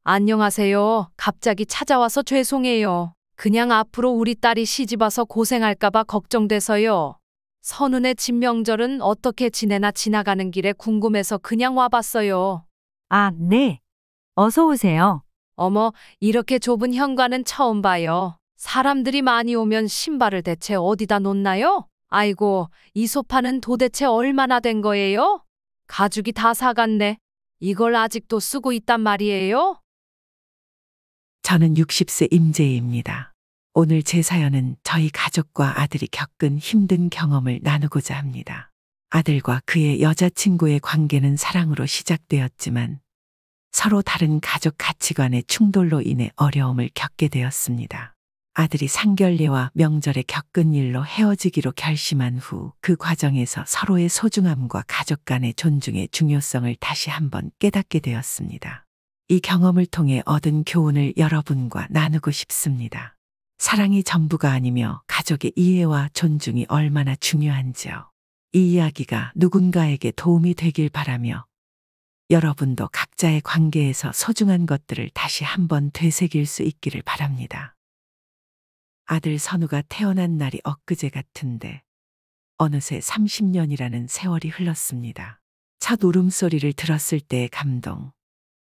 안녕하세요. 갑자기 찾아와서 죄송해요. 그냥 앞으로 우리 딸이 시집와서 고생할까봐 걱정돼서요. 선운의 집 명절은 어떻게 지내나 지나가는 길에 궁금해서 그냥 와봤어요. 아, 네. 어서 오세요. 어머, 이렇게 좁은 현관은 처음 봐요. 사람들이 많이 오면 신발을 대체 어디다 놓나요? 아이고, 이 소파는 도대체 얼마나 된 거예요? 가죽이 다 사갔네. 이걸 아직도 쓰고 있단 말이에요? 저는 60세 임재희입니다. 오늘 제 사연은 저희 가족과 아들이 겪은 힘든 경험을 나누고자 합니다. 아들과 그의 여자친구의 관계는 사랑으로 시작되었지만 서로 다른 가족 가치관의 충돌로 인해 어려움을 겪게 되었습니다. 아들이 상견례와 명절에 겪은 일로 헤어지기로 결심한 후 그 과정에서 서로의 소중함과 가족 간의 존중의 중요성을 다시 한번 깨닫게 되었습니다. 이 경험을 통해 얻은 교훈을 여러분과 나누고 싶습니다. 사랑이 전부가 아니며 가족의 이해와 존중이 얼마나 중요한지요. 이 이야기가 누군가에게 도움이 되길 바라며 여러분도 각자의 관계에서 소중한 것들을 다시 한번 되새길 수 있기를 바랍니다. 아들 선우가 태어난 날이 엊그제 같은데 어느새 30년이라는 세월이 흘렀습니다. 첫 울음소리를 들었을 때의 감동,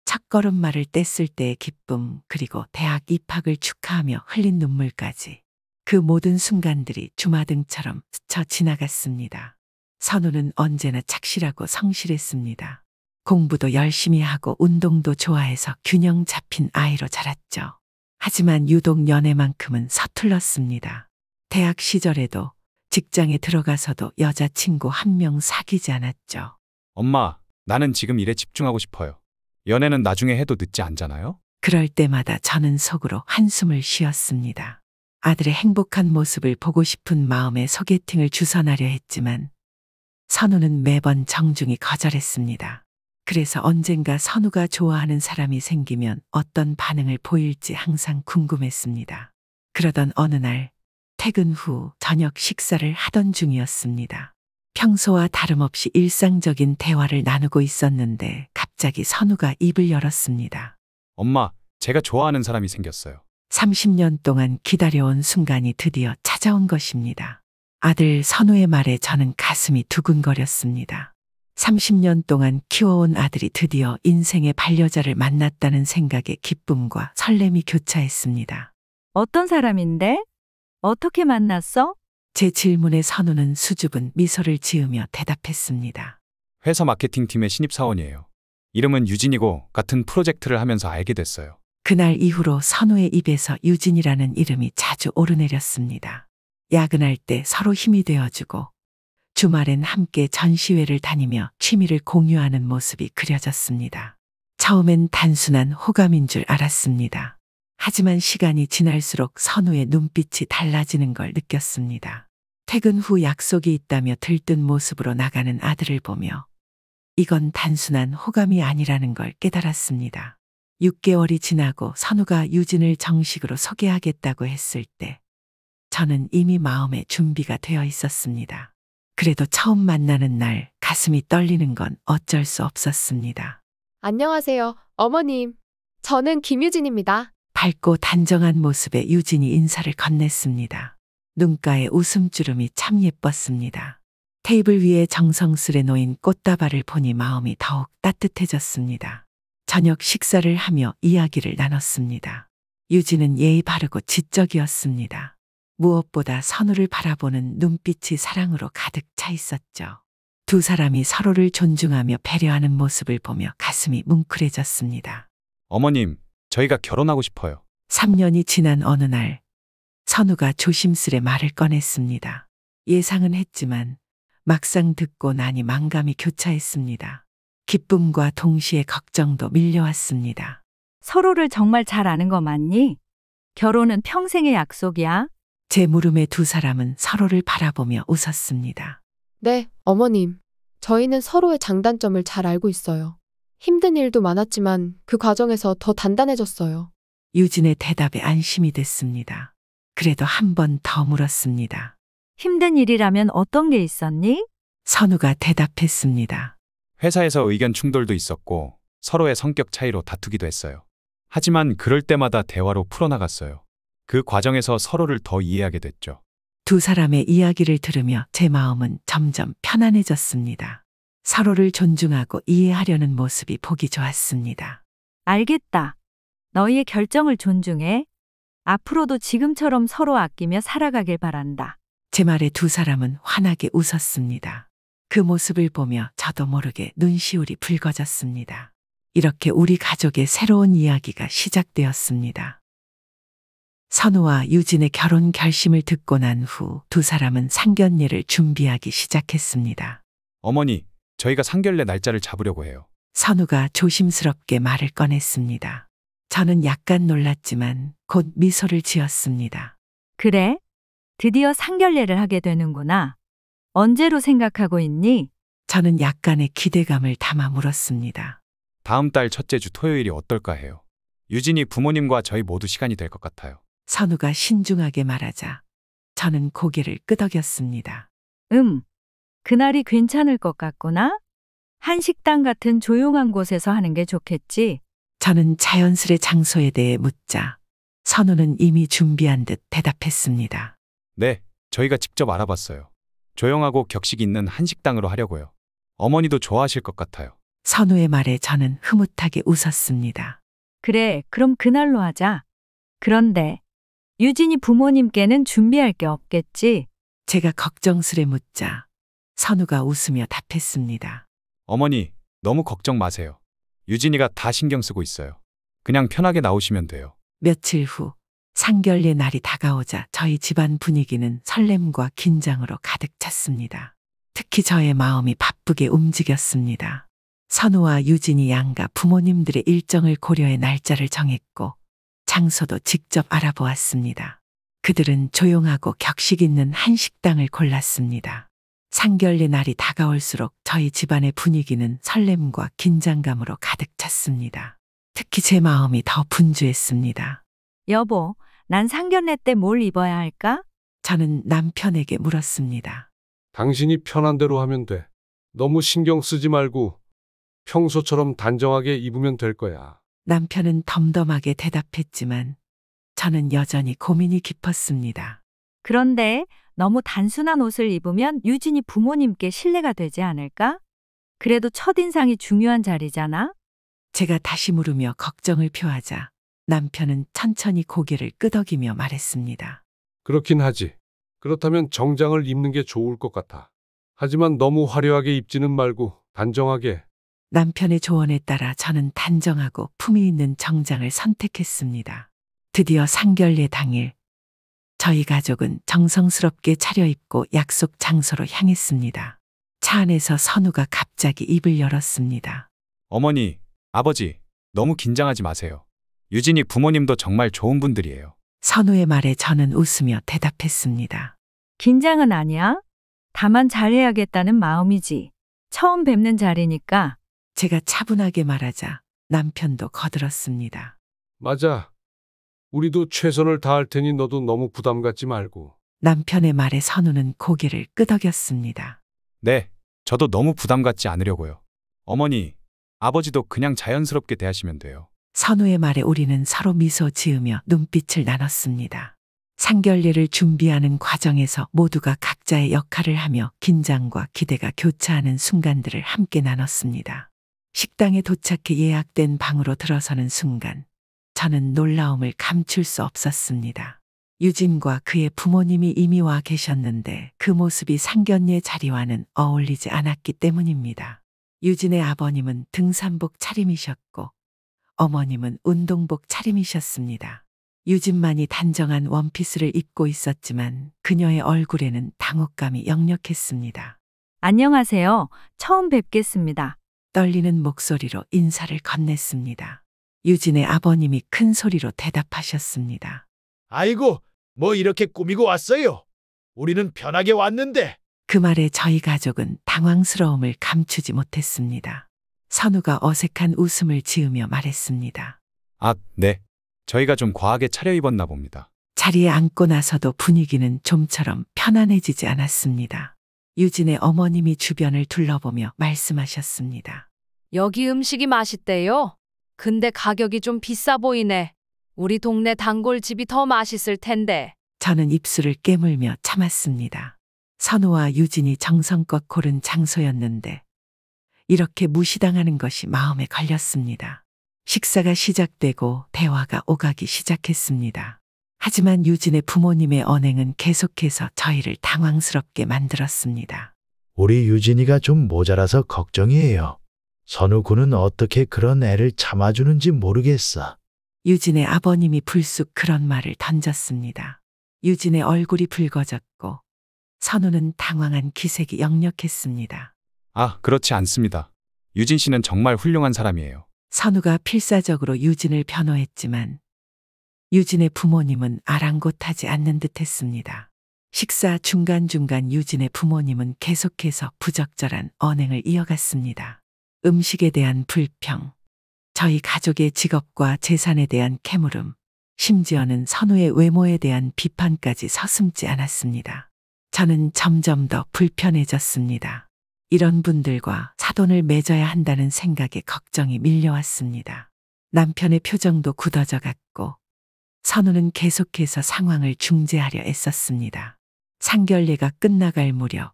첫걸음마를 뗐을 때의 기쁨, 그리고 대학 입학을 축하하며 흘린 눈물까지 그 모든 순간들이 주마등처럼 스쳐 지나갔습니다. 선우는 언제나 착실하고 성실했습니다. 공부도 열심히 하고 운동도 좋아해서 균형 잡힌 아이로 자랐죠. 하지만 유독 연애만큼은 서툴렀습니다. 대학 시절에도 직장에 들어가서도 여자친구 한 명 사귀지 않았죠. 엄마, 나는 지금 일에 집중하고 싶어요. 연애는 나중에 해도 늦지 않잖아요? 그럴 때마다 저는 속으로 한숨을 쉬었습니다. 아들의 행복한 모습을 보고 싶은 마음에 소개팅을 주선하려 했지만 선우는 매번 정중히 거절했습니다. 그래서 언젠가 선우가 좋아하는 사람이 생기면 어떤 반응을 보일지 항상 궁금했습니다. 그러던 어느 날 퇴근 후 저녁 식사를 하던 중이었습니다. 평소와 다름없이 일상적인 대화를 나누고 있었는데 갑자기 선우가 입을 열었습니다. 엄마, 제가 좋아하는 사람이 생겼어요. 30년 동안 기다려온 순간이 드디어 찾아온 것입니다. 아들 선우의 말에 저는 가슴이 두근거렸습니다. 30년 동안 키워온 아들이 드디어 인생의 반려자를 만났다는 생각에 기쁨과 설렘이 교차했습니다. 어떤 사람인데? 어떻게 만났어? 제 질문에 선우는 수줍은 미소를 지으며 대답했습니다. 회사 마케팅팀의 신입사원이에요. 이름은 유진이고 같은 프로젝트를 하면서 알게 됐어요. 그날 이후로 선우의 입에서 유진이라는 이름이 자주 오르내렸습니다. 야근할 때 서로 힘이 되어주고 주말엔 함께 전시회를 다니며 취미를 공유하는 모습이 그려졌습니다. 처음엔 단순한 호감인 줄 알았습니다. 하지만 시간이 지날수록 선우의 눈빛이 달라지는 걸 느꼈습니다. 퇴근 후 약속이 있다며 들뜬 모습으로 나가는 아들을 보며 이건 단순한 호감이 아니라는 걸 깨달았습니다. 6개월이 지나고 선우가 유진을 정식으로 소개하겠다고 했을 때 저는 이미 마음의 준비가 되어 있었습니다. 그래도 처음 만나는 날 가슴이 떨리는 건 어쩔 수 없었습니다. 안녕하세요, 어머님. 저는 김유진입니다. 밝고 단정한 모습의 유진이 인사를 건넸습니다. 눈가에 웃음주름이 참 예뻤습니다. 테이블 위에 정성스레 놓인 꽃다발을 보니 마음이 더욱 따뜻해졌습니다. 저녁 식사를 하며 이야기를 나눴습니다. 유진은 예의 바르고 지적이었습니다. 무엇보다 선우를 바라보는 눈빛이 사랑으로 가득 차 있었죠. 두 사람이 서로를 존중하며 배려하는 모습을 보며 가슴이 뭉클해졌습니다. 어머님, 저희가 결혼하고 싶어요. 3년이 지난 어느 날 선우가 조심스레 말을 꺼냈습니다. 예상은 했지만 막상 듣고 나니 만감이 교차했습니다. 기쁨과 동시에 걱정도 밀려왔습니다. 서로를 정말 잘 아는 거 맞니? 결혼은 평생의 약속이야? 제 물음에 두 사람은 서로를 바라보며 웃었습니다. 네, 어머님. 저희는 서로의 장단점을 잘 알고 있어요. 힘든 일도 많았지만 그 과정에서 더 단단해졌어요. 유진의 대답에 안심이 됐습니다. 그래도 한 번 더 물었습니다. 힘든 일이라면 어떤 게 있었니? 선우가 대답했습니다. 회사에서 의견 충돌도 있었고 서로의 성격 차이로 다투기도 했어요. 하지만 그럴 때마다 대화로 풀어나갔어요. 그 과정에서 서로를 더 이해하게 됐죠. 두 사람의 이야기를 들으며 제 마음은 점점 편안해졌습니다. 서로를 존중하고 이해하려는 모습이 보기 좋았습니다. 알겠다. 너희의 결정을 존중해. 앞으로도 지금처럼 서로 아끼며 살아가길 바란다. 제 말에 두 사람은 환하게 웃었습니다. 그 모습을 보며 저도 모르게 눈시울이 붉어졌습니다. 이렇게 우리 가족의 새로운 이야기가 시작되었습니다. 선우와 유진의 결혼 결심을 듣고 난 후 두 사람은 상견례를 준비하기 시작했습니다. 어머니, 저희가 상견례 날짜를 잡으려고 해요. 선우가 조심스럽게 말을 꺼냈습니다. 저는 약간 놀랐지만 곧 미소를 지었습니다. 그래? 드디어 상견례를 하게 되는구나. 언제로 생각하고 있니? 저는 약간의 기대감을 담아 물었습니다. 다음 달 첫째 주 토요일이 어떨까 해요. 유진이 부모님과 저희 모두 시간이 될 것 같아요. 선우가 신중하게 말하자 저는 고개를 끄덕였습니다. 그날이 괜찮을 것 같구나. 한식당 같은 조용한 곳에서 하는 게 좋겠지. 저는 자연스레 장소에 대해 묻자 선우는 이미 준비한 듯 대답했습니다. 네, 저희가 직접 알아봤어요. 조용하고 격식 있는 한식당으로 하려고요. 어머니도 좋아하실 것 같아요. 선우의 말에 저는 흐뭇하게 웃었습니다. 그래, 그럼 그날로 하자. 그런데 유진이 부모님께는 준비할 게 없겠지? 제가 걱정스레 묻자 선우가 웃으며 답했습니다. 어머니, 너무 걱정 마세요. 유진이가 다 신경 쓰고 있어요. 그냥 편하게 나오시면 돼요. 며칠 후 상견례 날이 다가오자 저희 집안 분위기는 설렘과 긴장으로 가득 찼습니다. 특히 저의 마음이 바쁘게 움직였습니다. 선우와 유진이 양가 부모님들의 일정을 고려해 날짜를 정했고 장소도 직접 알아보았습니다. 그들은 조용하고 격식 있는 한식당을 골랐습니다. 상견례 날이 다가올수록 저희 집안의 분위기는 설렘과 긴장감으로 가득 찼습니다. 특히 제 마음이 더 분주했습니다. 여보, 난 상견례 때 뭘 입어야 할까? 저는 남편에게 물었습니다. 당신이 편한 대로 하면 돼. 너무 신경 쓰지 말고 평소처럼 단정하게 입으면 될 거야. 남편은 덤덤하게 대답했지만 저는 여전히 고민이 깊었습니다. 그런데 너무 단순한 옷을 입으면 유진이 부모님께 신뢰가 되지 않을까? 그래도 첫인상이 중요한 자리잖아? 제가 다시 물으며 걱정을 표하자 남편은 천천히 고개를 끄덕이며 말했습니다. 그렇긴 하지. 그렇다면 정장을 입는 게 좋을 것 같아. 하지만 너무 화려하게 입지는 말고 단정하게. 남편의 조언에 따라 저는 단정하고 품위 있는 정장을 선택했습니다. 드디어 상견례 당일 저희 가족은 정성스럽게 차려입고 약속 장소로 향했습니다. 차 안에서 선우가 갑자기 입을 열었습니다. 어머니, 아버지, 너무 긴장하지 마세요. 유진이 부모님도 정말 좋은 분들이에요. 선우의 말에 저는 웃으며 대답했습니다. 긴장은 아니야. 다만 잘해야겠다는 마음이지. 처음 뵙는 자리니까. 제가 차분하게 말하자 남편도 거들었습니다. 맞아. 우리도 최선을 다할 테니 너도 너무 부담 갖지 말고. 남편의 말에 선우는 고개를 끄덕였습니다. 네, 저도 너무 부담 갖지 않으려고요. 어머니, 아버지도 그냥 자연스럽게 대하시면 돼요. 선우의 말에 우리는 서로 미소 지으며 눈빛을 나눴습니다. 상견례를 준비하는 과정에서 모두가 각자의 역할을 하며 긴장과 기대가 교차하는 순간들을 함께 나눴습니다. 식당에 도착해 예약된 방으로 들어서는 순간 저는 놀라움을 감출 수 없었습니다. 유진과 그의 부모님이 이미 와 계셨는데 그 모습이 상견례 자리와는 어울리지 않았기 때문입니다. 유진의 아버님은 등산복 차림이셨고 어머님은 운동복 차림이셨습니다. 유진만이 단정한 원피스를 입고 있었지만 그녀의 얼굴에는 당혹감이 역력했습니다. 안녕하세요. 처음 뵙겠습니다. 떨리는 목소리로 인사를 건넸습니다. 유진의 아버님이 큰 소리로 대답하셨습니다. 아이고, 뭐 이렇게 꾸미고 왔어요? 우리는 편하게 왔는데. 그 말에 저희 가족은 당황스러움을 감추지 못했습니다. 선우가 어색한 웃음을 지으며 말했습니다. 아, 네. 저희가 좀 과하게 차려입었나 봅니다. 자리에 앉고 나서도 분위기는 좀처럼 편안해지지 않았습니다. 유진의 어머님이 주변을 둘러보며 말씀하셨습니다. 여기 음식이 맛있대요. 근데 가격이 좀 비싸 보이네. 우리 동네 단골집이 더 맛있을 텐데. 저는 입술을 깨물며 참았습니다. 선우와 유진이 정성껏 고른 장소였는데 이렇게 무시당하는 것이 마음에 걸렸습니다. 식사가 시작되고 대화가 오가기 시작했습니다. 하지만 유진의 부모님의 언행은 계속해서 저희를 당황스럽게 만들었습니다. 우리 유진이가 좀 모자라서 걱정이에요. 선우 군은 어떻게 그런 애를 참아주는지 모르겠어. 유진의 아버님이 불쑥 그런 말을 던졌습니다. 유진의 얼굴이 붉어졌고 선우는 당황한 기색이 역력했습니다. 아, 그렇지 않습니다. 유진 씨는 정말 훌륭한 사람이에요. 선우가 필사적으로 유진을 변호했지만 유진의 부모님은 아랑곳하지 않는 듯했습니다. 식사 중간중간 유진의 부모님은 계속해서 부적절한 언행을 이어갔습니다. 음식에 대한 불평, 저희 가족의 직업과 재산에 대한 캐물음, 심지어는 선우의 외모에 대한 비판까지 서슴지 않았습니다. 저는 점점 더 불편해졌습니다. 이런 분들과 사돈을 맺어야 한다는 생각에 걱정이 밀려왔습니다. 남편의 표정도 굳어져 갔고 선우는 계속해서 상황을 중재하려 애썼습니다. 상견례가 끝나갈 무렵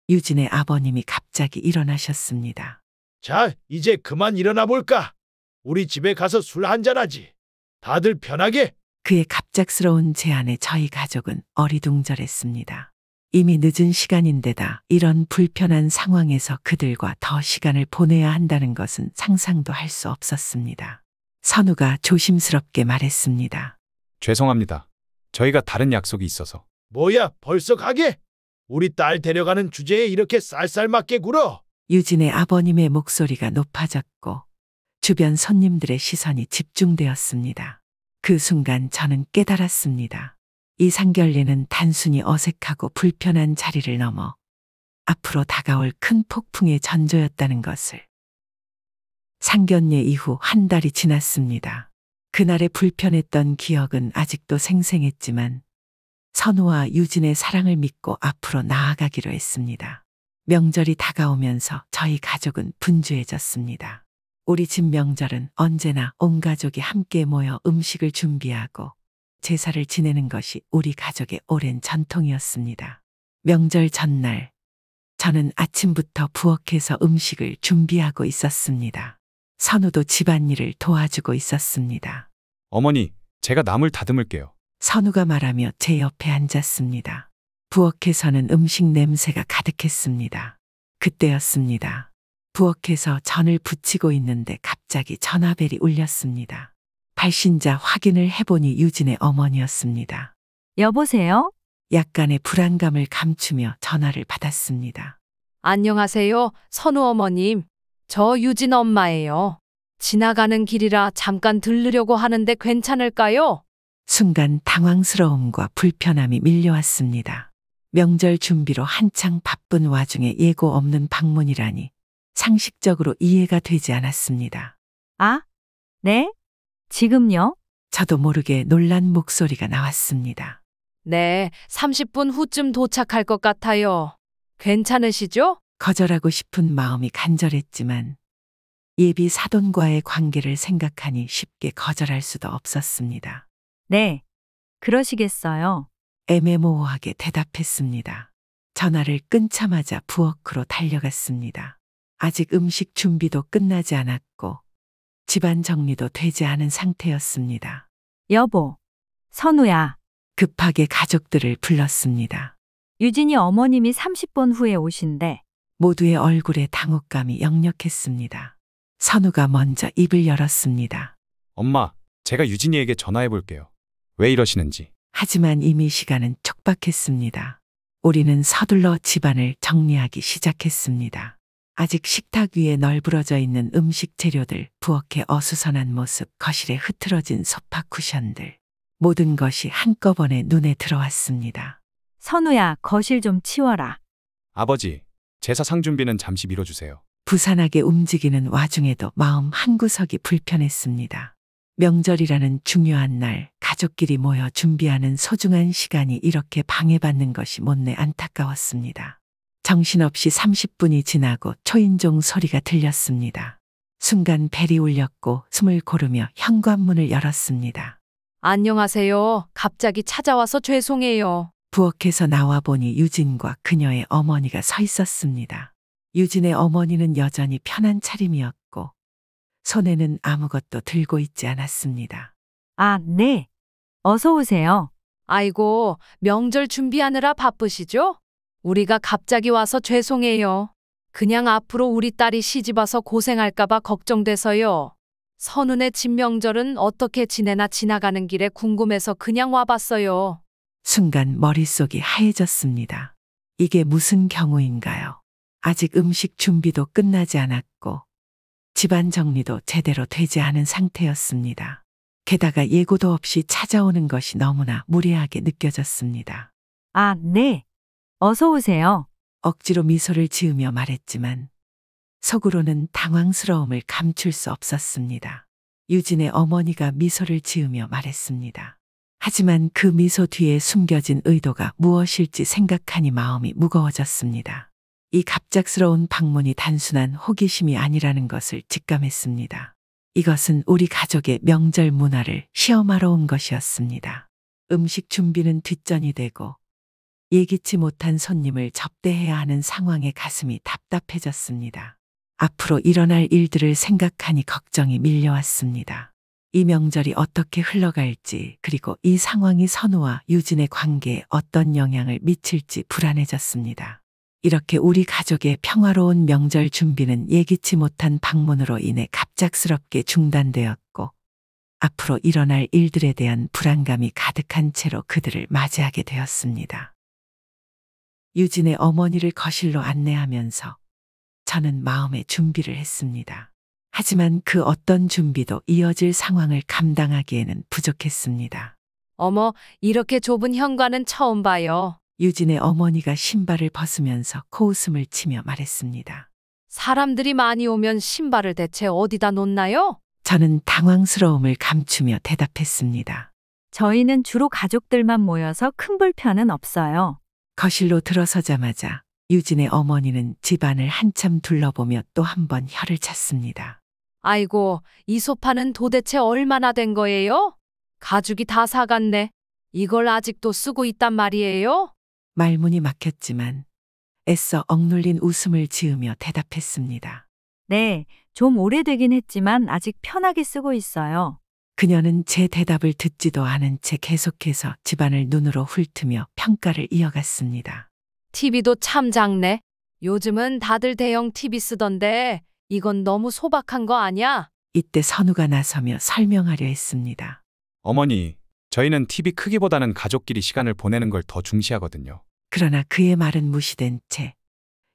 유진의 아버님이 갑자기 일어나셨습니다. 자, 이제 그만 일어나 볼까? 우리 집에 가서 술 한잔하지. 다들 편하게. 그의 갑작스러운 제안에 저희 가족은 어리둥절했습니다. 이미 늦은 시간인데다 이런 불편한 상황에서 그들과 더 시간을 보내야 한다는 것은 상상도 할 수 없었습니다. 선우가 조심스럽게 말했습니다. 죄송합니다. 저희가 다른 약속이 있어서. 뭐야, 벌써 가게? 우리 딸 데려가는 주제에 이렇게 쌀쌀맞게 굴어. 유진의 아버님의 목소리가 높아졌고 주변 손님들의 시선이 집중되었습니다. 그 순간 저는 깨달았습니다. 이 상견례는 단순히 어색하고 불편한 자리를 넘어 앞으로 다가올 큰 폭풍의 전조였다는 것을. 상견례 이후 한 달이 지났습니다. 그날의 불편했던 기억은 아직도 생생했지만 선우와 유진의 사랑을 믿고 앞으로 나아가기로 했습니다. 명절이 다가오면서 저희 가족은 분주해졌습니다. 우리 집 명절은 언제나 온 가족이 함께 모여 음식을 준비하고 제사를 지내는 것이 우리 가족의 오랜 전통이었습니다. 명절 전날, 저는 아침부터 부엌에서 음식을 준비하고 있었습니다. 선우도 집안일을 도와주고 있었습니다. 어머니, 제가 나물 다듬을게요. 선우가 말하며 제 옆에 앉았습니다. 부엌에서는 음식 냄새가 가득했습니다. 그때였습니다. 부엌에서 전을 부치고 있는데 갑자기 전화벨이 울렸습니다. 발신자 확인을 해보니 유진의 어머니였습니다. 여보세요? 약간의 불안감을 감추며 전화를 받았습니다. 안녕하세요, 선우 어머님. 저 유진 엄마예요. 지나가는 길이라 잠깐 들르려고 하는데 괜찮을까요? 순간 당황스러움과 불편함이 밀려왔습니다. 명절 준비로 한창 바쁜 와중에 예고 없는 방문이라니 상식적으로 이해가 되지 않았습니다. 아, 네? 지금요? 저도 모르게 놀란 목소리가 나왔습니다. 네, 30분 후쯤 도착할 것 같아요. 괜찮으시죠? 거절하고 싶은 마음이 간절했지만 예비 사돈과의 관계를 생각하니 쉽게 거절할 수도 없었습니다. 네. 그러시겠어요. 애매모호하게 대답했습니다. 전화를 끊자마자 부엌으로 달려갔습니다. 아직 음식 준비도 끝나지 않았고 집안 정리도 되지 않은 상태였습니다. 여보, 선우야. 급하게 가족들을 불렀습니다. 유진이 어머님이 30분 후에 오신대. 모두의 얼굴에 당혹감이 역력했습니다. 선우가 먼저 입을 열었습니다. 엄마, 제가 유진이에게 전화해 볼게요. 왜 이러시는지. 하지만 이미 시간은 촉박했습니다. 우리는 서둘러 집안을 정리하기 시작했습니다. 아직 식탁 위에 널브러져 있는 음식 재료들, 부엌의 어수선한 모습, 거실에 흐트러진 소파 쿠션들. 모든 것이 한꺼번에 눈에 들어왔습니다. 선우야, 거실 좀 치워라. 아버지, 제사 상 준비는 잠시 미뤄주세요. 부산하게 움직이는 와중에도 마음 한구석이 불편했습니다. 명절이라는 중요한 날, 가족끼리 모여 준비하는 소중한 시간이 이렇게 방해받는 것이 못내 안타까웠습니다. 정신없이 30분이 지나고 초인종 소리가 들렸습니다. 순간 벨이 울렸고 숨을 고르며 현관문을 열었습니다. 안녕하세요. 갑자기 찾아와서 죄송해요. 부엌에서 나와 보니 유진과 그녀의 어머니가 서 있었습니다. 유진의 어머니는 여전히 편한 차림이었고 손에는 아무것도 들고 있지 않았습니다. 아, 네. 어서 오세요. 아이고, 명절 준비하느라 바쁘시죠? 우리가 갑자기 와서 죄송해요. 그냥 앞으로 우리 딸이 시집와서 고생할까봐 걱정돼서요. 선운의 집 명절은 어떻게 지내나 지나가는 길에 궁금해서 그냥 와봤어요. 순간 머릿속이 하얘졌습니다. 이게 무슨 경우인가요? 아직 음식 준비도 끝나지 않았고 집안 정리도 제대로 되지 않은 상태였습니다. 게다가 예고도 없이 찾아오는 것이 너무나 무례하게 느껴졌습니다. 아, 네. 어서 오세요. 억지로 미소를 지으며 말했지만 속으로는 당황스러움을 감출 수 없었습니다. 유진의 어머니가 미소를 지으며 말했습니다. 하지만 그 미소 뒤에 숨겨진 의도가 무엇일지 생각하니 마음이 무거워졌습니다. 이 갑작스러운 방문이 단순한 호기심이 아니라는 것을 직감했습니다. 이것은 우리 가족의 명절 문화를 시험하러 온 것이었습니다. 음식 준비는 뒷전이 되고 예기치 못한 손님을 접대해야 하는 상황에 가슴이 답답해졌습니다. 앞으로 일어날 일들을 생각하니 걱정이 밀려왔습니다. 이 명절이 어떻게 흘러갈지, 그리고 이 상황이 선우와 유진의 관계에 어떤 영향을 미칠지 불안해졌습니다. 이렇게 우리 가족의 평화로운 명절 준비는 예기치 못한 방문으로 인해 갑작스럽게 중단되었고, 앞으로 일어날 일들에 대한 불안감이 가득한 채로 그들을 맞이하게 되었습니다. 유진의 어머니를 거실로 안내하면서 저는 마음의 준비를 했습니다. 하지만 그 어떤 준비도 이어질 상황을 감당하기에는 부족했습니다. 어머, 이렇게 좁은 현관은 처음 봐요. 유진의 어머니가 신발을 벗으면서 코웃음을 치며 말했습니다. 사람들이 많이 오면 신발을 대체 어디다 놓나요? 저는 당황스러움을 감추며 대답했습니다. 저희는 주로 가족들만 모여서 큰 불편은 없어요. 거실로 들어서자마자 유진의 어머니는 집안을 한참 둘러보며 또 한 번 혀를 찼습니다. 아이고, 이 소파는 도대체 얼마나 된 거예요? 가죽이 다 사갔네. 이걸 아직도 쓰고 있단 말이에요? 말문이 막혔지만 애써 억눌린 웃음을 지으며 대답했습니다. 네, 좀 오래되긴 했지만 아직 편하게 쓰고 있어요. 그녀는 제 대답을 듣지도 않은 채 계속해서 집안을 눈으로 훑으며 평가를 이어갔습니다. TV도 참 작네. 요즘은 다들 대형 TV 쓰던데 이건 너무 소박한 거 아니야? 이때 선우가 나서며 설명하려 했습니다. 어머니, 저희는 TV 크기보다는 가족끼리 시간을 보내는 걸 더 중시하거든요. 그러나 그의 말은 무시된 채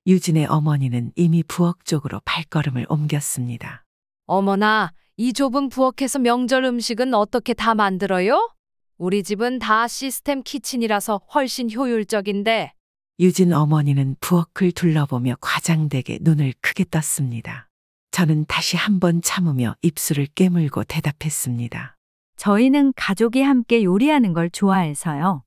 유진의 어머니는 이미 부엌 쪽으로 발걸음을 옮겼습니다. 어머나, 이 좁은 부엌에서 명절 음식은 어떻게 다 만들어요? 우리 집은 다 시스템 키친이라서 훨씬 효율적인데. 유진 어머니는 부엌을 둘러보며 과장되게 눈을 크게 떴습니다. 저는 다시 한번 참으며 입술을 깨물고 대답했습니다. 저희는 가족이 함께 요리하는 걸 좋아해서요.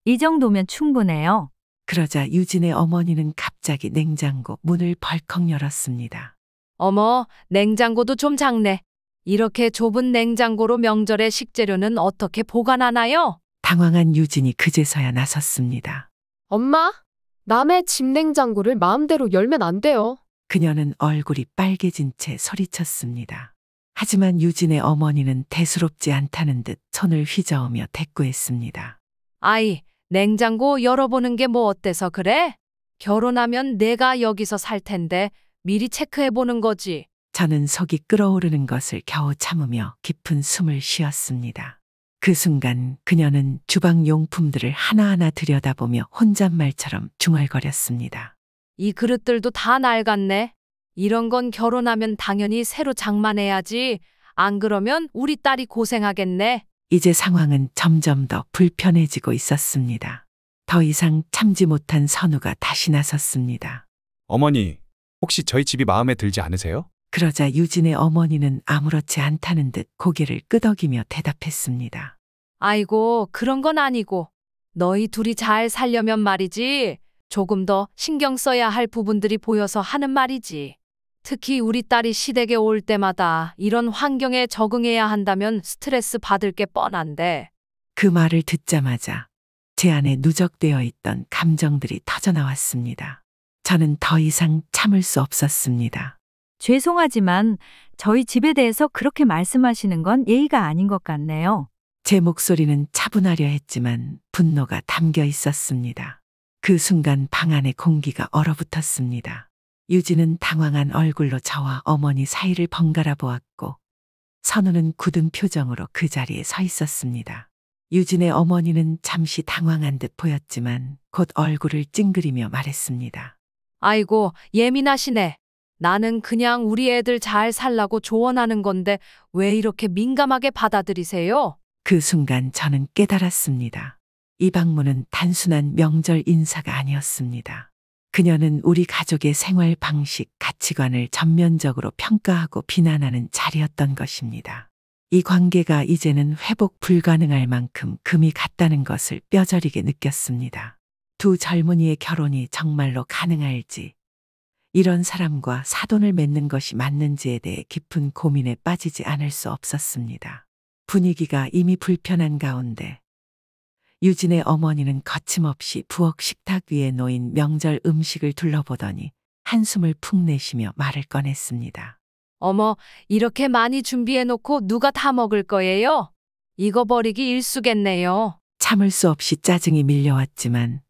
이 정도면 충분해요. 그러자 유진의 어머니는 갑자기 냉장고 문을 벌컥 열었습니다. 어머, 냉장고도 좀 작네. 이렇게 좁은 냉장고로 명절의 식재료는 어떻게 보관하나요? 당황한 유진이 그제서야 나섰습니다. 엄마, 남의 집 냉장고를 마음대로 열면 안 돼요. 그녀는 얼굴이 빨개진 채 소리쳤습니다. 하지만 유진의 어머니는 대수롭지 않다는 듯 손을 휘저으며 대꾸했습니다. 아이, 냉장고 열어보는 게 뭐 어때서 그래? 결혼하면 내가 여기서 살 텐데 미리 체크해보는 거지. 저는 속이 끓어오르는 것을 겨우 참으며 깊은 숨을 쉬었습니다. 그 순간 그녀는 주방 용품들을 하나하나 들여다보며 혼잣말처럼 중얼거렸습니다. 이 그릇들도 다 낡았네. 이런 건 결혼하면 당연히 새로 장만해야지. 안 그러면 우리 딸이 고생하겠네. 이제 상황은 점점 더 불편해지고 있었습니다. 더 이상 참지 못한 선우가 다시 나섰습니다. 어머니, 혹시 저희 집이 마음에 들지 않으세요? 그러자 유진의 어머니는 아무렇지 않다는 듯 고개를 끄덕이며 대답했습니다. 아이고, 그런 건 아니고. 너희 둘이 잘 살려면 말이지. 조금 더 신경 써야 할 부분들이 보여서 하는 말이지. 특히 우리 딸이 시댁에 올 때마다 이런 환경에 적응해야 한다면 스트레스 받을 게 뻔한데. 그 말을 듣자마자 제 안에 누적되어 있던 감정들이 터져나왔습니다. 저는 더 이상 참을 수 없었습니다. 죄송하지만 저희 집에 대해서 그렇게 말씀하시는 건 예의가 아닌 것 같네요. 제 목소리는 차분하려 했지만 분노가 담겨 있었습니다. 그 순간 방 안의 공기가 얼어붙었습니다. 유진은 당황한 얼굴로 저와 어머니 사이를 번갈아 보았고 선우는 굳은 표정으로 그 자리에 서 있었습니다. 유진의 어머니는 잠시 당황한 듯 보였지만 곧 얼굴을 찡그리며 말했습니다. 아이고, 예민하시네. 나는 그냥 우리 애들 잘 살라고 조언하는 건데 왜 이렇게 민감하게 받아들이세요? 그 순간 저는 깨달았습니다. 이 방문은 단순한 명절 인사가 아니었습니다. 그녀는 우리 가족의 생활 방식, 가치관을 전면적으로 평가하고 비난하는 자리였던 것입니다. 이 관계가 이제는 회복 불가능할 만큼 금이 갔다는 것을 뼈저리게 느꼈습니다. 두 젊은이의 결혼이 정말로 가능할지, 이런 사람과 사돈을 맺는 것이 맞는지에 대해 깊은 고민에 빠지지 않을 수 없었습니다. 분위기가 이미 불편한 가운데 유진의 어머니는 거침없이 부엌 식탁 위에 놓인 명절 음식을 둘러보더니 한숨을 푹 내쉬며 말을 꺼냈습니다. 어머, 이렇게 많이 준비해놓고 누가 다 먹을 거예요? 이거 버리기 일쑤겠네요. 참을 수 없이 짜증이 밀려왔지만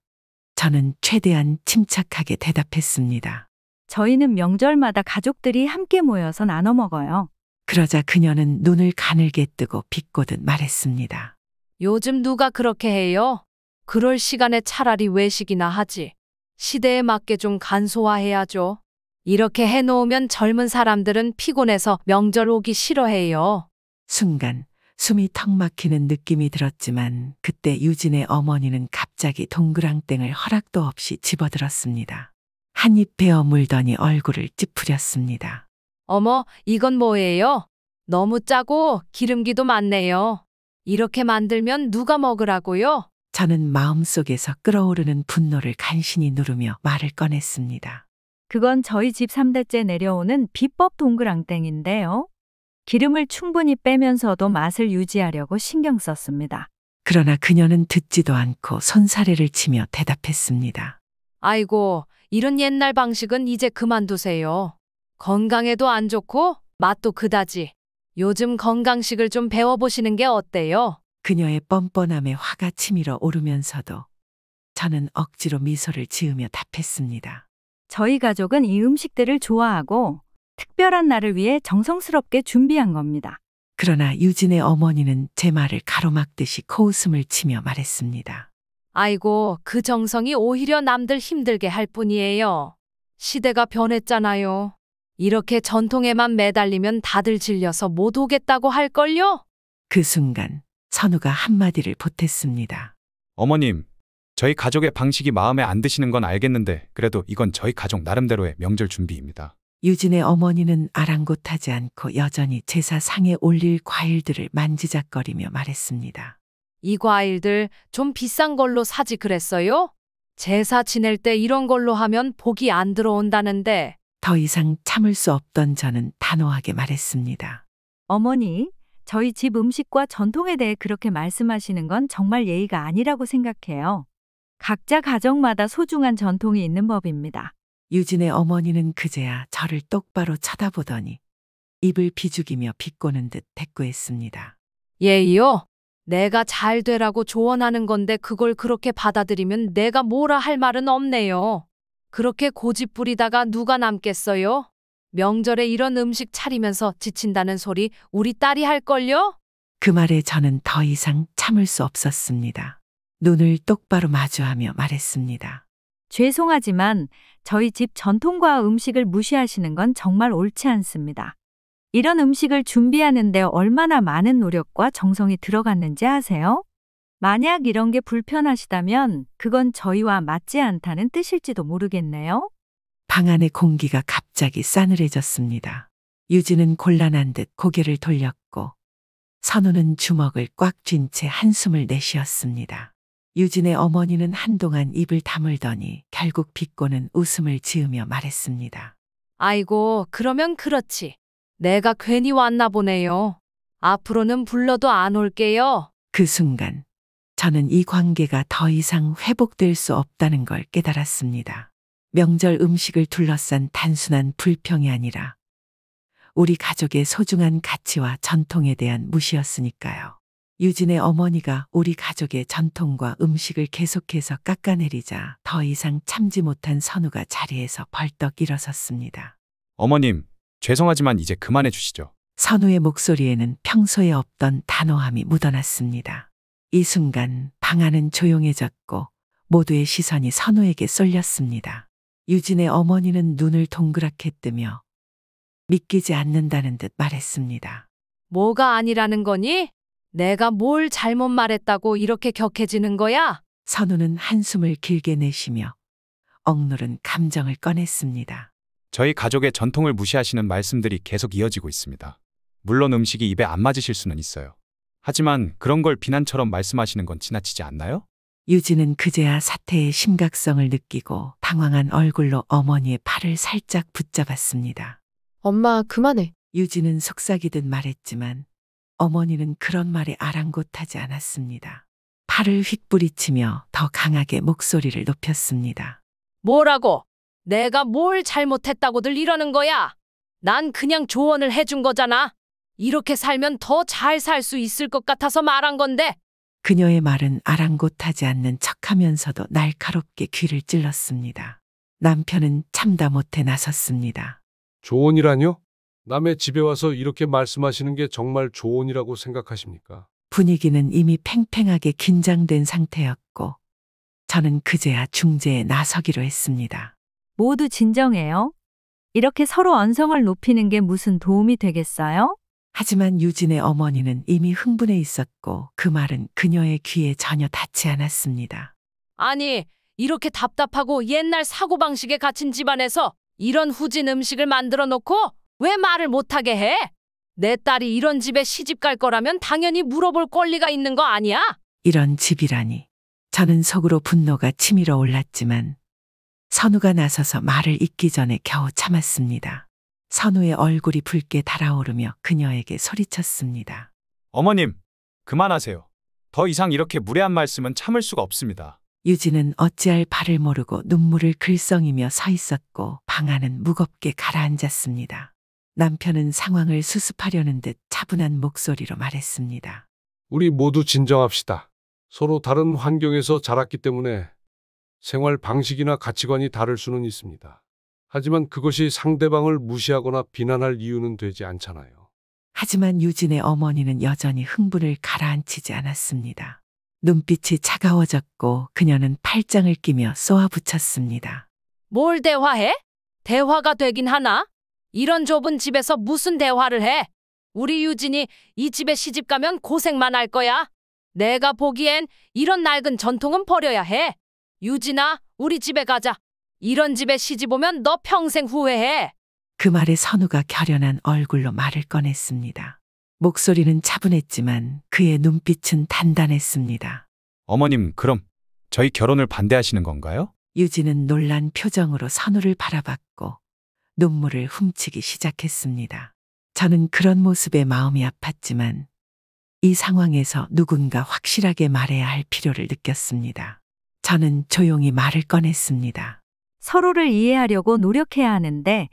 저는 최대한 침착하게 대답했습니다. 저희는 명절마다 가족들이 함께 모여서 나눠 먹어요. 그러자 그녀는 눈을 가늘게 뜨고 비꼬듯 말했습니다. 요즘 누가 그렇게 해요? 그럴 시간에 차라리 외식이나 하지. 시대에 맞게 좀 간소화해야죠. 이렇게 해놓으면 젊은 사람들은 피곤해서 명절 오기 싫어해요. 순간 숨이 턱 막히는 느낌이 들었지만 그때 유진의 어머니는 갑자기 동그랑땡을 허락도 없이 집어들었습니다. 한 입 베어 물더니 얼굴을 찌푸렸습니다. 어머, 이건 뭐예요? 너무 짜고 기름기도 많네요. 이렇게 만들면 누가 먹으라고요? 저는 마음속에서 끓어오르는 분노를 간신히 누르며 말을 꺼냈습니다. 그건 저희 집 3대째 내려오는 비법 동그랑땡인데요. 기름을 충분히 빼면서도 맛을 유지하려고 신경 썼습니다. 그러나 그녀는 듣지도 않고 손사래를 치며 대답했습니다. 아이고, 이런 옛날 방식은 이제 그만두세요. 건강에도 안 좋고 맛도 그다지. 요즘 건강식을 좀 배워보시는 게 어때요? 그녀의 뻔뻔함에 화가 치밀어 오르면서도 저는 억지로 미소를 지으며 답했습니다. 저희 가족은 이 음식들을 좋아하고 특별한 날을 위해 정성스럽게 준비한 겁니다. 그러나 유진의 어머니는 제 말을 가로막듯이 코웃음을 치며 말했습니다. 아이고, 그 정성이 오히려 남들 힘들게 할 뿐이에요. 시대가 변했잖아요. 이렇게 전통에만 매달리면 다들 질려서 못 오겠다고 할걸요? 그 순간 선우가 한마디를 보탰습니다. 어머님, 저희 가족의 방식이 마음에 안 드시는 건 알겠는데 그래도 이건 저희 가족 나름대로의 명절 준비입니다. 유진의 어머니는 아랑곳하지 않고 여전히 제사 상에 올릴 과일들을 만지작거리며 말했습니다. 이 과일들 좀 비싼 걸로 사지 그랬어요? 제사 지낼 때 이런 걸로 하면 복이 안 들어온다는데. 더 이상 참을 수 없던 저는 단호하게 말했습니다. 어머니, 저희 집 음식과 전통에 대해 그렇게 말씀하시는 건 정말 예의가 아니라고 생각해요. 각자 가정마다 소중한 전통이 있는 법입니다. 유진의 어머니는 그제야 저를 똑바로 쳐다보더니 입을 비죽이며 비꼬는 듯 대꾸했습니다. 예의요? 내가 잘 되라고 조언하는 건데 그걸 그렇게 받아들이면 내가 뭐라 할 말은 없네요. 그렇게 고집 부리다가 누가 남겠어요? 명절에 이런 음식 차리면서 지친다는 소리 우리 딸이 할걸요? 그 말에 저는 더 이상 참을 수 없었습니다. 눈을 똑바로 마주하며 말했습니다. 죄송하지만 저희 집 전통과 음식을 무시하시는 건 정말 옳지 않습니다. 이런 음식을 준비하는데 얼마나 많은 노력과 정성이 들어갔는지 아세요? 만약 이런 게 불편하시다면 그건 저희와 맞지 않다는 뜻일지도 모르겠네요. 방 안의 공기가 갑자기 싸늘해졌습니다. 유진은 곤란한 듯 고개를 돌렸고 선우는 주먹을 꽉 쥔 채 한숨을 내쉬었습니다. 유진의 어머니는 한동안 입을 다물더니 결국 비꼬는 웃음을 지으며 말했습니다. 아이고, 그러면 그렇지. 내가 괜히 왔나 보네요. 앞으로는 불러도 안 올게요. 그 순간 저는 이 관계가 더 이상 회복될 수 없다는 걸 깨달았습니다. 명절 음식을 둘러싼 단순한 불평이 아니라 우리 가족의 소중한 가치와 전통에 대한 무시였으니까요. 유진의 어머니가 우리 가족의 전통과 음식을 계속해서 깎아내리자 더 이상 참지 못한 선우가 자리에서 벌떡 일어섰습니다. 어머님, 죄송하지만 이제 그만해 주시죠. 선우의 목소리에는 평소에 없던 단호함이 묻어났습니다. 이 순간 방 안은 조용해졌고 모두의 시선이 선우에게 쏠렸습니다. 유진의 어머니는 눈을 동그랗게 뜨며 믿기지 않는다는 듯 말했습니다. 뭐가 아니라는 거니? 내가 뭘 잘못 말했다고 이렇게 격해지는 거야? 선우는 한숨을 길게 내쉬며 억누른 감정을 꺼냈습니다. 저희 가족의 전통을 무시하시는 말씀들이 계속 이어지고 있습니다. 물론 음식이 입에 안 맞으실 수는 있어요. 하지만 그런 걸 비난처럼 말씀하시는 건 지나치지 않나요? 유진은 그제야 사태의 심각성을 느끼고 당황한 얼굴로 어머니의 팔을 살짝 붙잡았습니다. 엄마, 그만해. 유진은 속삭이듯 말했지만 어머니는 그런 말에 아랑곳하지 않았습니다. 팔을 휙 부리치며 더 강하게 목소리를 높였습니다. 뭐라고? 내가 뭘 잘못했다고들 이러는 거야? 난 그냥 조언을 해준 거잖아. 이렇게 살면 더 잘 살 수 있을 것 같아서 말한 건데. 그녀의 말은 아랑곳하지 않는 척하면서도 날카롭게 귀를 찔렀습니다. 남편은 참다 못해 나섰습니다. 조언이라뇨? 남의 집에 와서 이렇게 말씀하시는 게 정말 조언이라고 생각하십니까? 분위기는 이미 팽팽하게 긴장된 상태였고 저는 그제야 중재에 나서기로 했습니다. 모두 진정해요. 이렇게 서로 언성을 높이는 게 무슨 도움이 되겠어요? 하지만 유진의 어머니는 이미 흥분해 있었고 그 말은 그녀의 귀에 전혀 닿지 않았습니다. 아니, 이렇게 답답하고 옛날 사고방식에 갇힌 집안에서 이런 후진 음식을 만들어 놓고 왜 말을 못하게 해? 내 딸이 이런 집에 시집 갈 거라면 당연히 물어볼 권리가 있는 거 아니야? 이런 집이라니. 저는 속으로 분노가 치밀어 올랐지만 선우가 나서서 말을 잇기 전에 겨우 참았습니다. 선우의 얼굴이 붉게 달아오르며 그녀에게 소리쳤습니다. 어머님, 그만하세요. 더 이상 이렇게 무례한 말씀은 참을 수가 없습니다. 유진은 어찌할 바를 모르고 눈물을 글썽이며 서 있었고 방 안은 무겁게 가라앉았습니다. 남편은 상황을 수습하려는 듯 차분한 목소리로 말했습니다. 우리 모두 진정합시다. 서로 다른 환경에서 자랐기 때문에 생활 방식이나 가치관이 다를 수는 있습니다. 하지만 그것이 상대방을 무시하거나 비난할 이유는 되지 않잖아요. 하지만 유진의 어머니는 여전히 흥분을 가라앉히지 않았습니다. 눈빛이 차가워졌고 그녀는 팔짱을 끼며 쏘아붙였습니다. 뭘 대화해? 대화가 되긴 하나? 이런 좁은 집에서 무슨 대화를 해? 우리 유진이 이 집에 시집 가면 고생만 할 거야. 내가 보기엔 이런 낡은 전통은 버려야 해. 유진아, 우리 집에 가자. 이런 집에 시집 오면 너 평생 후회해. 그 말에 선우가 결연한 얼굴로 말을 꺼냈습니다. 목소리는 차분했지만 그의 눈빛은 단단했습니다. 어머님, 그럼 저희 결혼을 반대하시는 건가요? 유진은 놀란 표정으로 선우를 바라봤고 눈물을 훔치기 시작했습니다. 저는 그런 모습에 마음이 아팠지만 이 상황에서 누군가 확실하게 말해야 할 필요를 느꼈습니다. 저는 조용히 말을 꺼냈습니다. 서로를 이해하려고 노력해야 하는데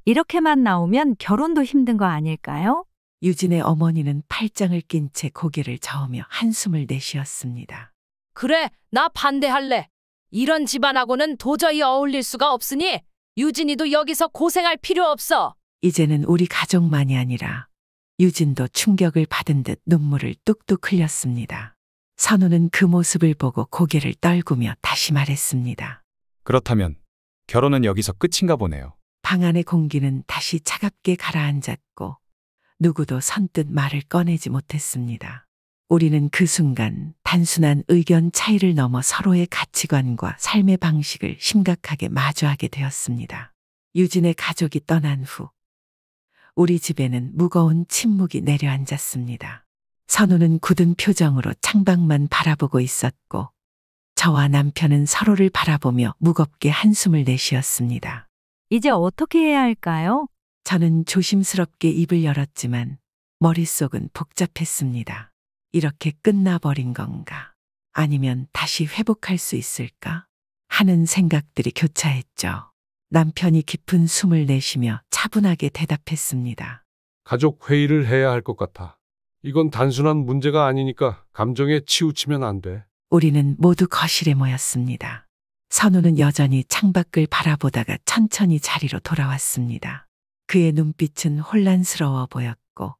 이렇게만 나오면 결혼도 힘든 거 아닐까요? 유진의 어머니는 팔짱을 낀 채 고개를 저으며 한숨을 내쉬었습니다. 그래, 나 반대할래. 이런 집안하고는 도저히 어울릴 수가 없으니 유진이도 여기서 고생할 필요 없어. 이제는 우리 가족만이 아니라 유진도 충격을 받은 듯 눈물을 뚝뚝 흘렸습니다. 선우는 그 모습을 보고 고개를 떨구며 다시 말했습니다. 그렇다면 결혼은 여기서 끝인가 보네요. 방 안의 공기는 다시 차갑게 가라앉았고 누구도 선뜻 말을 꺼내지 못했습니다. 우리는 그 순간 단순한 의견 차이를 넘어 서로의 가치관과 삶의 방식을 심각하게 마주하게 되었습니다. 유진의 가족이 떠난 후 우리 집에는 무거운 침묵이 내려앉았습니다. 선우는 굳은 표정으로 창밖만 바라보고 있었고 저와 남편은 서로를 바라보며 무겁게 한숨을 내쉬었습니다. 이제 어떻게 해야 할까요? 저는 조심스럽게 입을 열었지만 머릿속은 복잡했습니다. 이렇게 끝나버린 건가? 아니면 다시 회복할 수 있을까? 하는 생각들이 교차했죠. 남편이 깊은 숨을 내쉬며 차분하게 대답했습니다. 가족 회의를 해야 할 것 같아. 이건 단순한 문제가 아니니까 감정에 치우치면 안 돼. 우리는 모두 거실에 모였습니다. 선우는 여전히 창밖을 바라보다가 천천히 자리로 돌아왔습니다. 그의 눈빛은 혼란스러워 보였고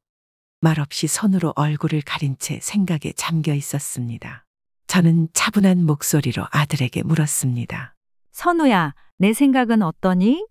말없이 손으로 얼굴을 가린 채 생각에 잠겨 있었습니다. 저는 차분한 목소리로 아들에게 물었습니다. 선우야, 내 생각은 어떠니?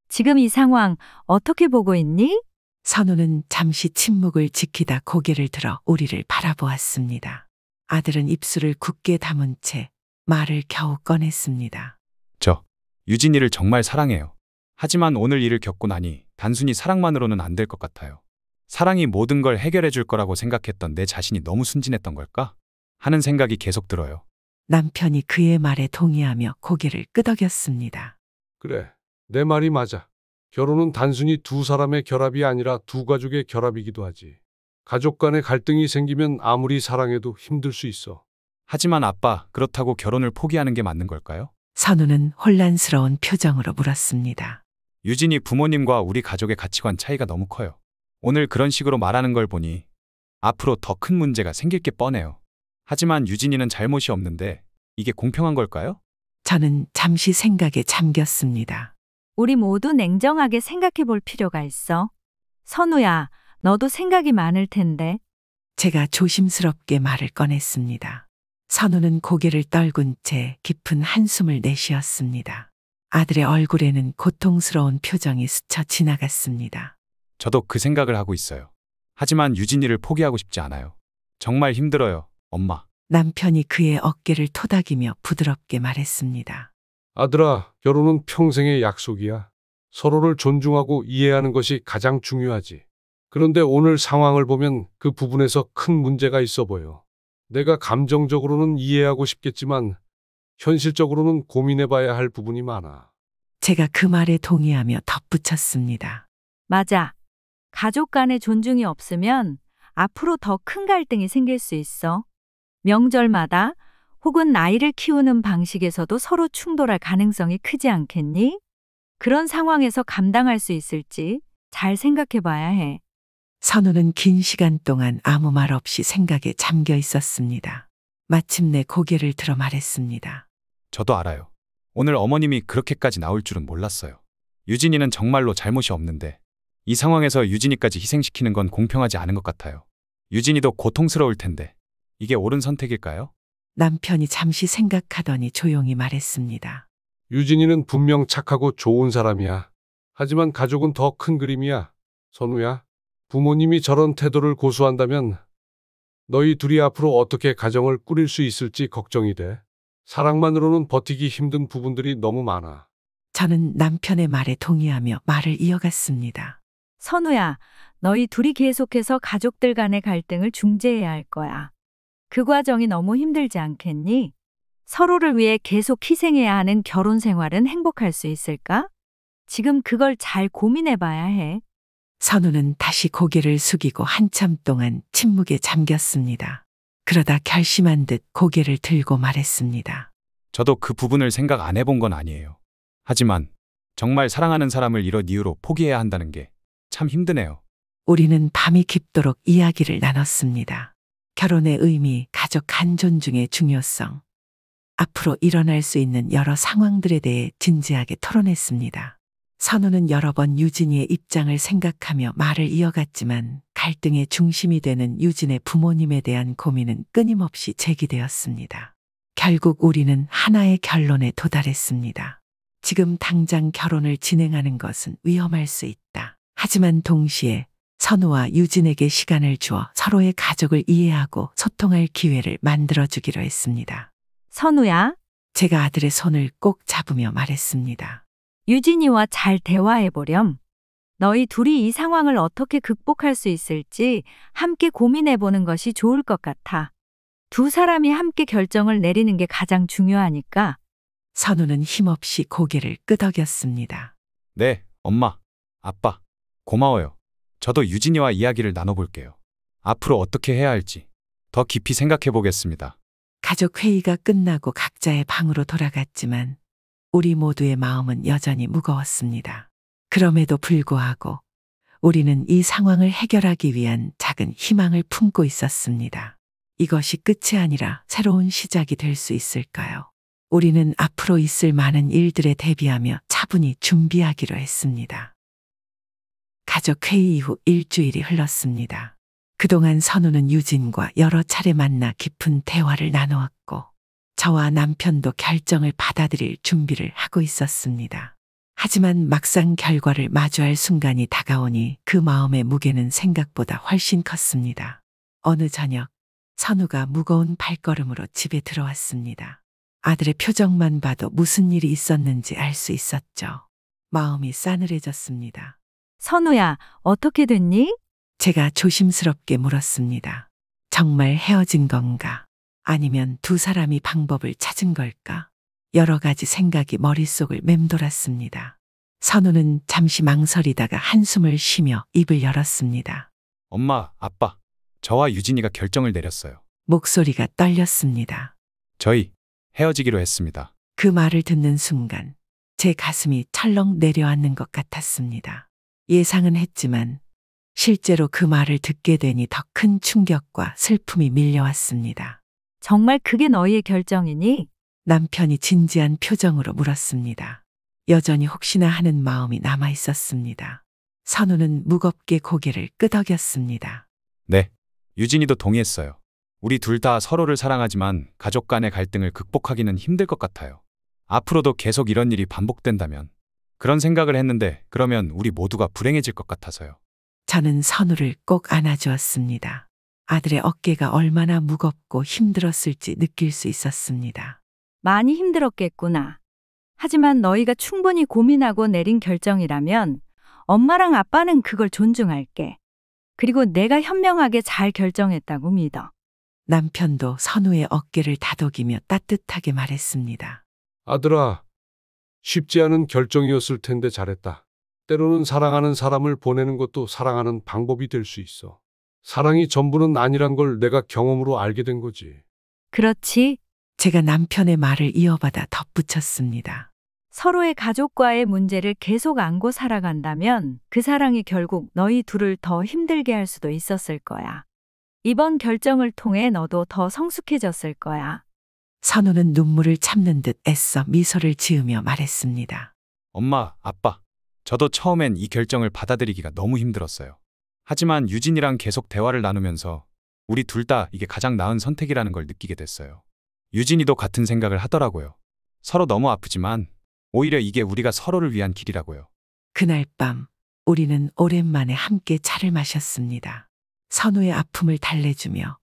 지금 이 상황 어떻게 보고 있니? 선우는 잠시 침묵을 지키다 고개를 들어 우리를 바라보았습니다. 아들은 입술을 굳게 다문 채 말을 겨우 꺼냈습니다. 저 유진이를 정말 사랑해요. 하지만 오늘 일을 겪고 나니 단순히 사랑만으로는 안 될 것 같아요. 사랑이 모든 걸 해결해 줄 거라고 생각했던 내 자신이 너무 순진했던 걸까? 하는 생각이 계속 들어요. 남편이 그의 말에 동의하며 고개를 끄덕였습니다. 그래, 내 말이 맞아. 결혼은 단순히 두 사람의 결합이 아니라 두 가족의 결합이기도 하지. 가족 간의 갈등이 생기면 아무리 사랑해도 힘들 수 있어. 하지만 아빠, 그렇다고 결혼을 포기하는 게 맞는 걸까요? 선우는 혼란스러운 표정으로 물었습니다. 유진이 부모님과 우리 가족의 가치관 차이가 너무 커요. 오늘 그런 식으로 말하는 걸 보니 앞으로 더 큰 문제가 생길 게 뻔해요. 하지만 유진이는 잘못이 없는데 이게 공평한 걸까요? 저는 잠시 생각에 잠겼습니다. 우리 모두 냉정하게 생각해 볼 필요가 있어. 선우야, 너도 생각이 많을 텐데. 제가 조심스럽게 말을 꺼냈습니다. 선우는 고개를 떨군 채 깊은 한숨을 내쉬었습니다. 아들의 얼굴에는 고통스러운 표정이 스쳐 지나갔습니다. 저도 그 생각을 하고 있어요. 하지만 유진이를 포기하고 싶지 않아요. 정말 힘들어요, 엄마. 남편이 그의 어깨를 토닥이며 부드럽게 말했습니다. 아들아, 결혼은 평생의 약속이야. 서로를 존중하고 이해하는 것이 가장 중요하지. 그런데 오늘 상황을 보면 그 부분에서 큰 문제가 있어 보여. 내가 감정적으로는 이해하고 싶겠지만 현실적으로는 고민해봐야 할 부분이 많아. 제가 그 말에 동의하며 덧붙였습니다. 맞아. 가족 간의 존중이 없으면 앞으로 더 큰 갈등이 생길 수 있어. 명절마다 혹은 아이를 키우는 방식에서도 서로 충돌할 가능성이 크지 않겠니? 그런 상황에서 감당할 수 있을지 잘 생각해 봐야 해. 선우는 긴 시간 동안 아무 말 없이 생각에 잠겨 있었습니다. 마침내 고개를 들어 말했습니다. 저도 알아요. 오늘 어머님이 그렇게까지 나올 줄은 몰랐어요. 유진이는 정말로 잘못이 없는데 이 상황에서 유진이까지 희생시키는 건 공평하지 않은 것 같아요. 유진이도 고통스러울 텐데 이게 옳은 선택일까요? 남편이 잠시 생각하더니 조용히 말했습니다. 유진이는 분명 착하고 좋은 사람이야. 하지만 가족은 더 큰 그림이야. 선우야, 부모님이 저런 태도를 고수한다면 너희 둘이 앞으로 어떻게 가정을 꾸릴 수 있을지 걱정이 돼. 사랑만으로는 버티기 힘든 부분들이 너무 많아. 저는 남편의 말에 동의하며 말을 이어갔습니다. 선우야, 너희 둘이 계속해서 가족들 간의 갈등을 중재해야 할 거야. 그 과정이 너무 힘들지 않겠니? 서로를 위해 계속 희생해야 하는 결혼 생활은 행복할 수 있을까? 지금 그걸 잘 고민해 봐야 해. 선우는 다시 고개를 숙이고 한참 동안 침묵에 잠겼습니다. 그러다 결심한 듯 고개를 들고 말했습니다. 저도 그 부분을 생각 안 해본 건 아니에요. 하지만 정말 사랑하는 사람을 이런 이유로 포기해야 한다는 게 참 힘드네요. 우리는 밤이 깊도록 이야기를 나눴습니다. 결혼의 의미, 가족 간 존중의 중요성, 앞으로 일어날 수 있는 여러 상황들에 대해 진지하게 토론했습니다. 선우는 여러 번 유진이의 입장을 생각하며 말을 이어갔지만 갈등의 중심이 되는 유진의 부모님에 대한 고민은 끊임없이 제기되었습니다. 결국 우리는 하나의 결론에 도달했습니다. 지금 당장 결혼을 진행하는 것은 위험할 수 있다. 하지만 동시에 선우와 유진에게 시간을 주어 서로의 가족을 이해하고 소통할 기회를 만들어주기로 했습니다. 선우야, 제가 아들의 손을 꼭 잡으며 말했습니다. 유진이와 잘 대화해 보렴. 너희 둘이 이 상황을 어떻게 극복할 수 있을지 함께 고민해 보는 것이 좋을 것 같아. 두 사람이 함께 결정을 내리는 게 가장 중요하니까. 선우는 힘없이 고개를 끄덕였습니다. 네, 엄마, 아빠, 고마워요. 저도 유진이와 이야기를 나눠볼게요. 앞으로 어떻게 해야 할지 더 깊이 생각해 보겠습니다. 가족 회의가 끝나고 각자의 방으로 돌아갔지만 우리 모두의 마음은 여전히 무거웠습니다. 그럼에도 불구하고 우리는 이 상황을 해결하기 위한 작은 희망을 품고 있었습니다. 이것이 끝이 아니라 새로운 시작이 될 수 있을까요? 우리는 앞으로 있을 많은 일들에 대비하며 차분히 준비하기로 했습니다. 가족 회의 이후 일주일이 흘렀습니다. 그동안 선우는 유진과 여러 차례 만나 깊은 대화를 나누었고 저와 남편도 결정을 받아들일 준비를 하고 있었습니다. 하지만 막상 결과를 마주할 순간이 다가오니 그 마음의 무게는 생각보다 훨씬 컸습니다. 어느 저녁 선우가 무거운 발걸음으로 집에 들어왔습니다. 아들의 표정만 봐도 무슨 일이 있었는지 알 수 있었죠. 마음이 싸늘해졌습니다. 선우야, 어떻게 됐니? 제가 조심스럽게 물었습니다. 정말 헤어진 건가? 아니면 두 사람이 방법을 찾은 걸까? 여러 가지 생각이 머릿속을 맴돌았습니다. 선우는 잠시 망설이다가 한숨을 쉬며 입을 열었습니다. 엄마, 아빠, 저와 유진이가 결정을 내렸어요. 목소리가 떨렸습니다. 저희 헤어지기로 했습니다. 그 말을 듣는 순간 제 가슴이 철렁 내려앉는 것 같았습니다. 예상은 했지만 실제로 그 말을 듣게 되니 더 큰 충격과 슬픔이 밀려왔습니다. 정말 그게 너희의 결정이니? 남편이 진지한 표정으로 물었습니다. 여전히 혹시나 하는 마음이 남아 있었습니다. 선우는 무겁게 고개를 끄덕였습니다. 네, 유진이도 동의했어요. 우리 둘 다 서로를 사랑하지만 가족 간의 갈등을 극복하기는 힘들 것 같아요. 앞으로도 계속 이런 일이 반복된다면 그런 생각을 했는데 그러면 우리 모두가 불행해질 것 같아서요. 저는 선우를 꼭 안아주었습니다. 아들의 어깨가 얼마나 무겁고 힘들었을지 느낄 수 있었습니다. 많이 힘들었겠구나. 하지만 너희가 충분히 고민하고 내린 결정이라면 엄마랑 아빠는 그걸 존중할게. 그리고 내가 현명하게 잘 결정했다고 믿어. 남편도 선우의 어깨를 다독이며 따뜻하게 말했습니다. 아들아, 쉽지 않은 결정이었을 텐데 잘했다. 때로는 사랑하는 사람을 보내는 것도 사랑하는 방법이 될 수 있어. 사랑이 전부는 아니란 걸 내가 경험으로 알게 된 거지. 그렇지. 제가 남편의 말을 이어받아 덧붙였습니다. 서로의 가족과의 문제를 계속 안고 살아간다면 그 사랑이 결국 너희 둘을 더 힘들게 할 수도 있었을 거야. 이번 결정을 통해 너도 더 성숙해졌을 거야. 선우는 눈물을 참는 듯 애써 미소를 지으며 말했습니다. 엄마, 아빠, 저도 처음엔 이 결정을 받아들이기가 너무 힘들었어요. 하지만 유진이랑 계속 대화를 나누면서 우리 둘 다 이게 가장 나은 선택이라는 걸 느끼게 됐어요. 유진이도 같은 생각을 하더라고요. 서로 너무 아프지만 오히려 이게 우리가 서로를 위한 길이라고요. 그날 밤 우리는 오랜만에 함께 차를 마셨습니다. 선우의 아픔을 달래주며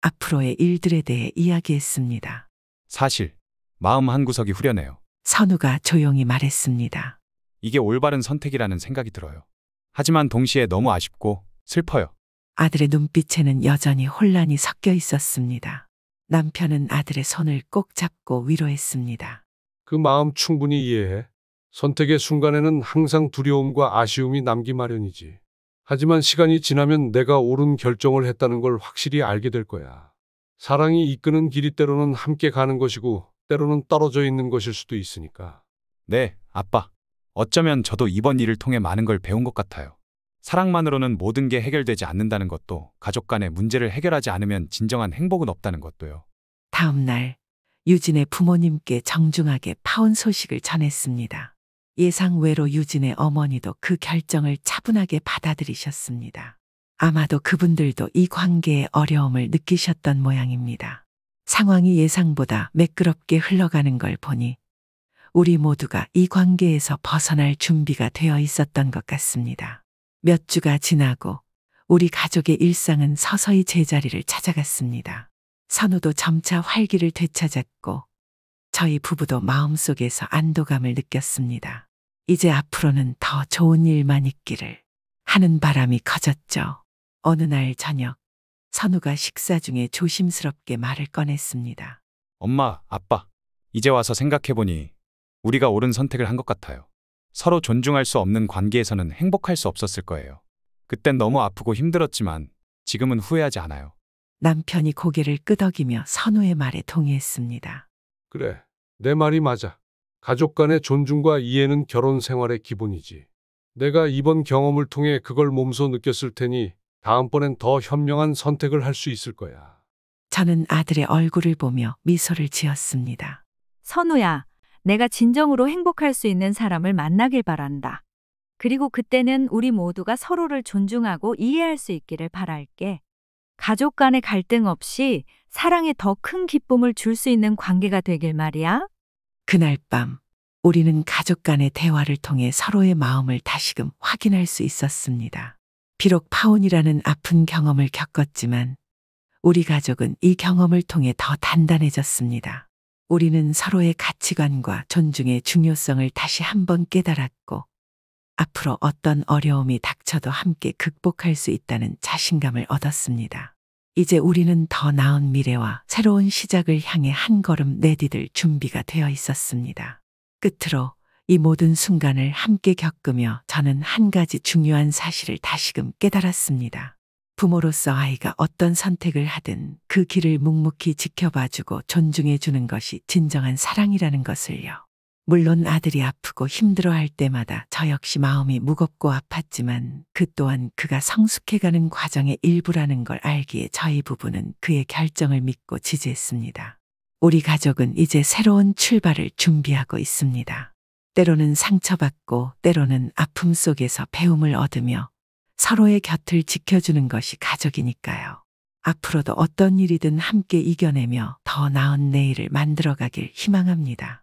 앞으로의 일들에 대해 이야기했습니다. 사실 마음 한구석이 후련해요. 선우가 조용히 말했습니다. 이게 올바른 선택이라는 생각이 들어요. 하지만 동시에 너무 아쉽고 슬퍼요. 아들의 눈빛에는 여전히 혼란이 섞여 있었습니다. 남편은 아들의 손을 꼭 잡고 위로했습니다. 그 마음 충분히 이해해. 선택의 순간에는 항상 두려움과 아쉬움이 남기 마련이지. 하지만 시간이 지나면 내가 옳은 결정을 했다는 걸 확실히 알게 될 거야. 사랑이 이끄는 길이 때로는 함께 가는 것이고 때로는 떨어져 있는 것일 수도 있으니까. 네, 아빠. 어쩌면 저도 이번 일을 통해 많은 걸 배운 것 같아요. 사랑만으로는 모든 게 해결되지 않는다는 것도, 가족 간의 문제를 해결하지 않으면 진정한 행복은 없다는 것도요. 다음 날 유진의 부모님께 정중하게 파혼 소식을 전했습니다. 예상 외로 유진의 어머니도 그 결정을 차분하게 받아들이셨습니다. 아마도 그분들도 이 관계의 어려움을 느끼셨던 모양입니다. 상황이 예상보다 매끄럽게 흘러가는 걸 보니 우리 모두가 이 관계에서 벗어날 준비가 되어 있었던 것 같습니다. 몇 주가 지나고 우리 가족의 일상은 서서히 제자리를 찾아갔습니다. 선우도 점차 활기를 되찾았고 저희 부부도 마음속에서 안도감을 느꼈습니다. 이제 앞으로는 더 좋은 일만 있기를 하는 바람이 커졌죠. 어느 날 저녁 선우가 식사 중에 조심스럽게 말을 꺼냈습니다. 엄마, 아빠, 이제 와서 생각해보니 우리가 옳은 선택을 한 것 같아요. 서로 존중할 수 없는 관계에서는 행복할 수 없었을 거예요. 그땐 너무 아프고 힘들었지만 지금은 후회하지 않아요. 남편이 고개를 끄덕이며 선우의 말에 동의했습니다. 그래, 내 말이 맞아. 가족 간의 존중과 이해는 결혼 생활의 기본이지. 내가 이번 경험을 통해 그걸 몸소 느꼈을 테니 다음번엔 더 현명한 선택을 할 수 있을 거야. 저는 아들의 얼굴을 보며 미소를 지었습니다. 선우야, 내가 진정으로 행복할 수 있는 사람을 만나길 바란다. 그리고 그때는 우리 모두가 서로를 존중하고 이해할 수 있기를 바랄게. 가족 간의 갈등 없이 사랑에 더 큰 기쁨을 줄 수 있는 관계가 되길 말이야. 그날 밤 우리는 가족 간의 대화를 통해 서로의 마음을 다시금 확인할 수 있었습니다. 비록 파혼이라는 아픈 경험을 겪었지만 우리 가족은 이 경험을 통해 더 단단해졌습니다. 우리는 서로의 가치관과 존중의 중요성을 다시 한번 깨달았고 앞으로 어떤 어려움이 닥쳐도 함께 극복할 수 있다는 자신감을 얻었습니다. 이제 우리는 더 나은 미래와 새로운 시작을 향해 한 걸음 내디딜 준비가 되어 있었습니다. 끝으로 이 모든 순간을 함께 겪으며 저는 한 가지 중요한 사실을 다시금 깨달았습니다. 부모로서 아이가 어떤 선택을 하든 그 길을 묵묵히 지켜봐주고 존중해주는 것이 진정한 사랑이라는 것을요. 물론 아들이 아프고 힘들어할 때마다 저 역시 마음이 무겁고 아팠지만 그 또한 그가 성숙해가는 과정의 일부라는 걸 알기에 저희 부부는 그의 결정을 믿고 지지했습니다. 우리 가족은 이제 새로운 출발을 준비하고 있습니다. 때로는 상처받고 때로는 아픔 속에서 배움을 얻으며 서로의 곁을 지켜주는 것이 가족이니까요. 앞으로도 어떤 일이든 함께 이겨내며 더 나은 내일을 만들어가길 희망합니다.